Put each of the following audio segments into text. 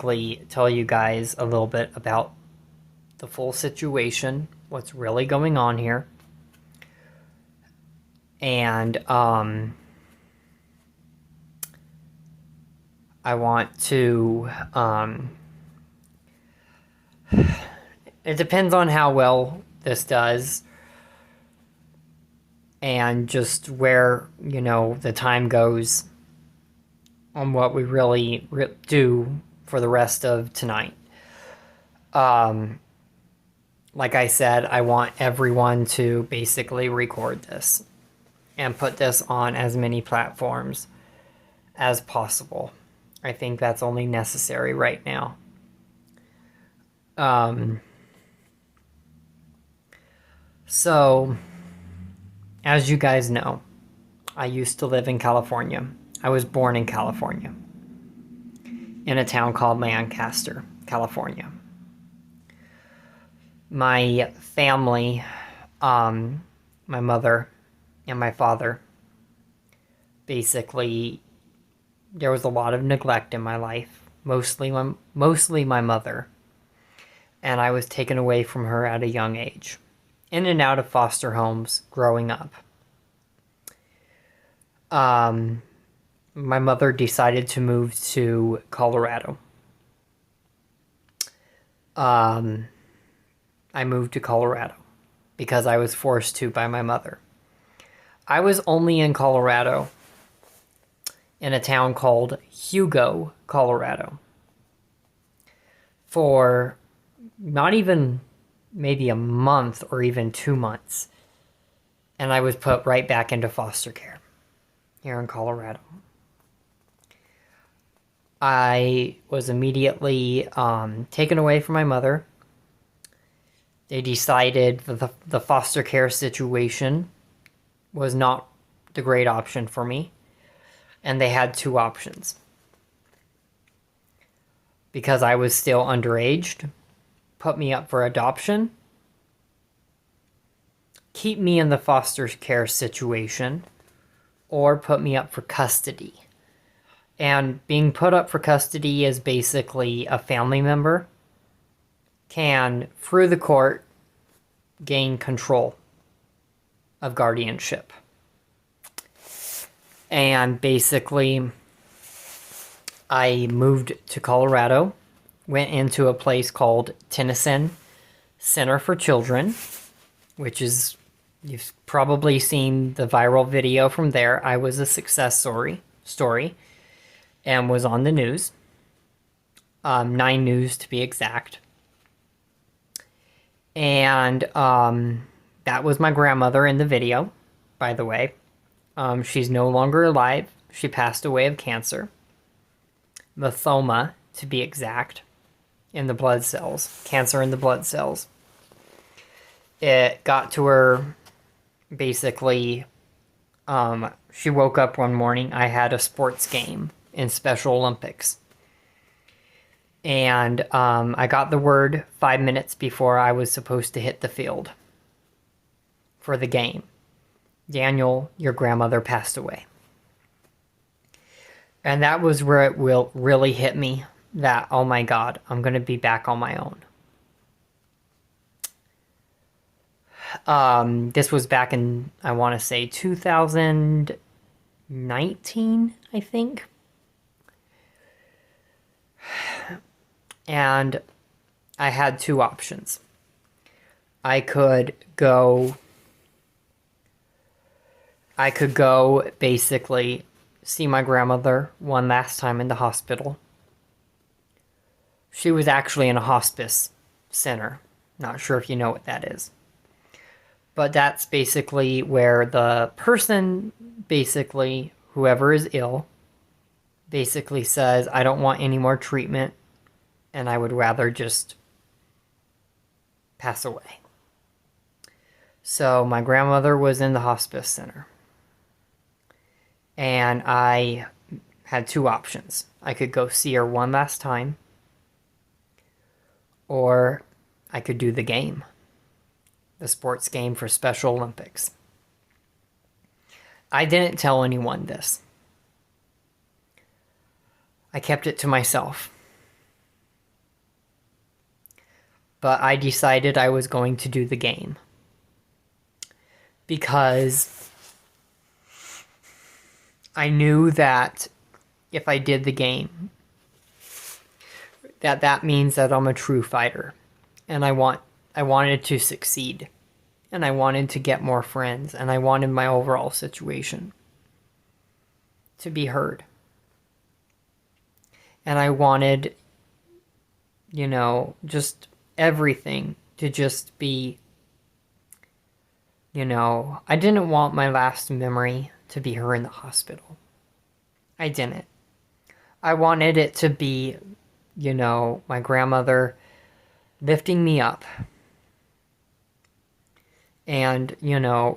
basically tell you guys a little bit about the full situation, what's really going on here. And I want to it depends on how well this does and just where, the time goes on what we really do for the rest of tonight. Like I said, I want everyone to basically record this and put this on as many platforms as possible. I think that's only necessary right now. So, as you guys know, I used to live in California. I was born in California, in a town called Lancaster, California. My family, my mother and my father, basically, there was a lot of neglect in my life, mostly my mother, and I was taken away from her at a young age, in and out of foster homes growing up. My mother decided to move to Colorado. I moved to Colorado because I was forced to by my mother. I was only in Colorado, in a town called Hugo, Colorado, for not even maybe a month or even 2 months. And I was put right back into foster care here in Colorado. I was immediately taken away from my mother. They decided that the foster care situation was not the great option for me. And they had two options. Because I was still underage, put me up for adoption, keep me in the foster care situation, or put me up for custody. And being put up for custody is basically a family member can, through the court, gain control of guardianship. And basically, I moved to Colorado, went into a place called Tennyson Center for Children, which is, you've probably seen the viral video from there. I was a success story and was on the news, 9 News to be exact. And that was my grandmother in the video, by the way. She's no longer alive. She passed away of cancer. Lymphoma, to be exact, in the blood cells. Cancer in the blood cells. It got to her, basically, she woke up one morning. I had a sports game in Special Olympics. And I got the word 5 minutes before I was supposed to hit the field for the game. Daniel, your grandmother passed away. And that was where it really hit me that, oh my God, I'm going to be back on my own. This was back in, I want to say, 2019, I think. And I had two options. I could go basically see my grandmother one last time in the hospital. She was actually in a hospice center. Not sure if you know what that is. But that's basically where the person, basically, whoever is ill, basically says, I don't want any more treatment, and I would rather just pass away. So my grandmother was in the hospice center. And I had two options. I could go see her one last time, or I could do the game. The sports game for Special Olympics. I didn't tell anyone this. I kept it to myself. but I decided I was going to do the game. Because I knew that if I did the game, that means that I'm a true fighter. And I wanted to succeed. And I wanted to get more friends. And I wanted my overall situation to be heard. And I wanted, just everything to just be, I didn't want my last memory to be her in the hospital. I didn't. I wanted it to be, my grandmother lifting me up. And,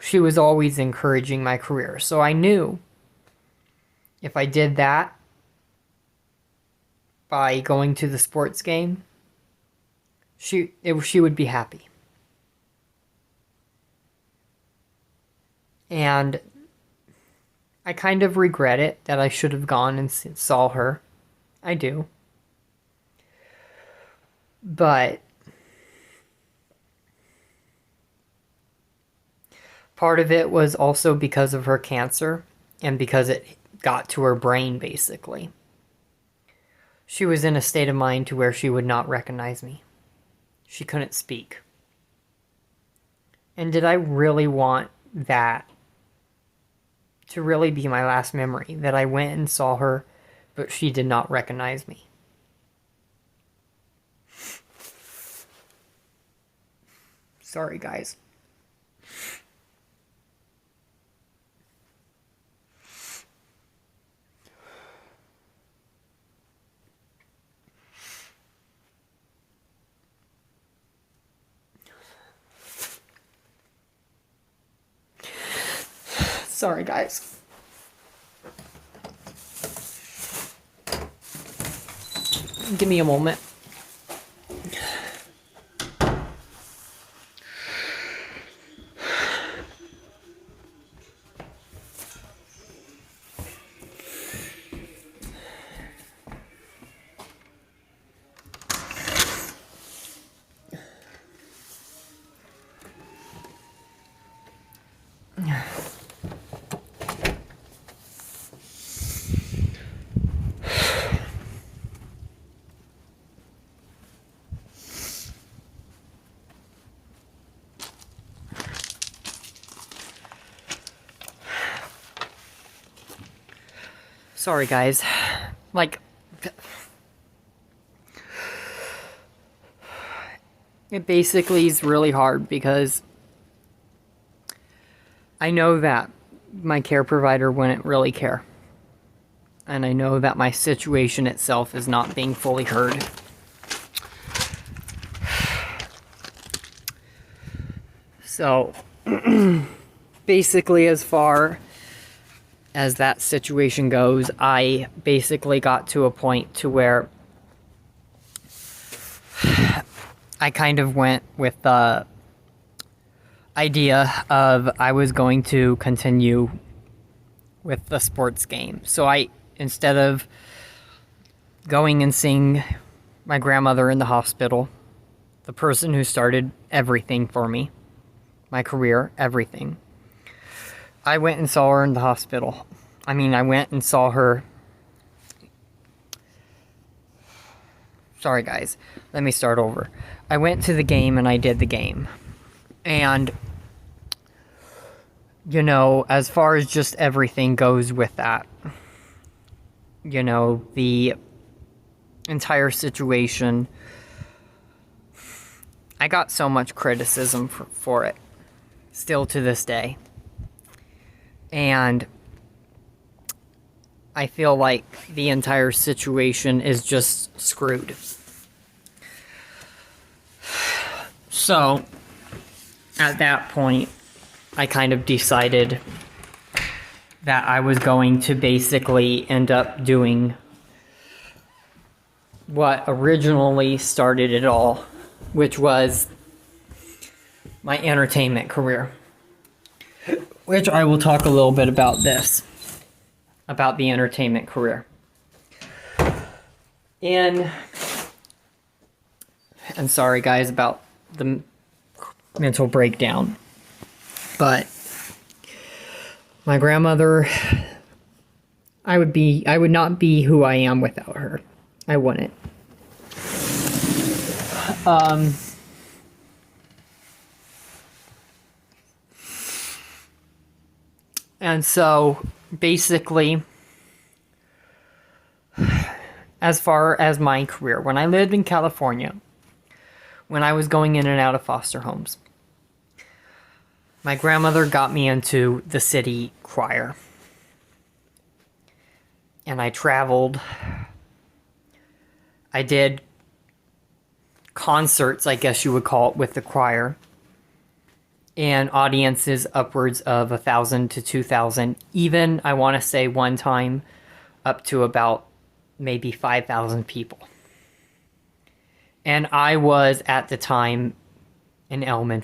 she was always encouraging my career. So I knew if I did that by going to the sports game, she would be happy. And I kind of regret it that I should have gone and saw her. I do. But part of it was also because of her cancer and because it got to her brain, basically. She was in a state of mind to where she would not recognize me. She couldn't speak. And did I really want that to really be my last memory? That I went and saw her, but she did not recognize me. Sorry, guys. Sorry, guys. Give me a moment. Sorry, guys. It basically is really hard because I know that my care provider wouldn't really care. And I know that my situation itself is not being fully heard. So, basically, as far as that situation goes, I basically got to a point to where I kind of went with the idea of I was going to continue with the sports game. So instead of going and seeing my grandmother in the hospital, the person who started everything for me, my career, everything, I went and saw her in the hospital. I went and saw her. Sorry, guys. Let me start over. I went to the game and I did the game. And, as far as just everything goes with that, the entire situation, I got so much criticism for it, still to this day. And I feel like the entire situation is just screwed. So, at that point, I kind of decided that I was going to basically end up doing what originally started it all, which was my entertainment career. Which I will talk a little bit about this, about the entertainment career. In And sorry, guys, about the mental breakdown. But my grandmother, I would not be who I am without her. I wouldn't. And so, basically, as far as my career, when I lived in California, when I was going in and out of foster homes, my grandmother got me into the city choir. And I traveled. I did concerts, I guess you would call it, with the choir. And audiences upwards of 1,000 to 2,000. Even, I want to say one time, up to about maybe 5,000 people. And I was, at the time, in elementary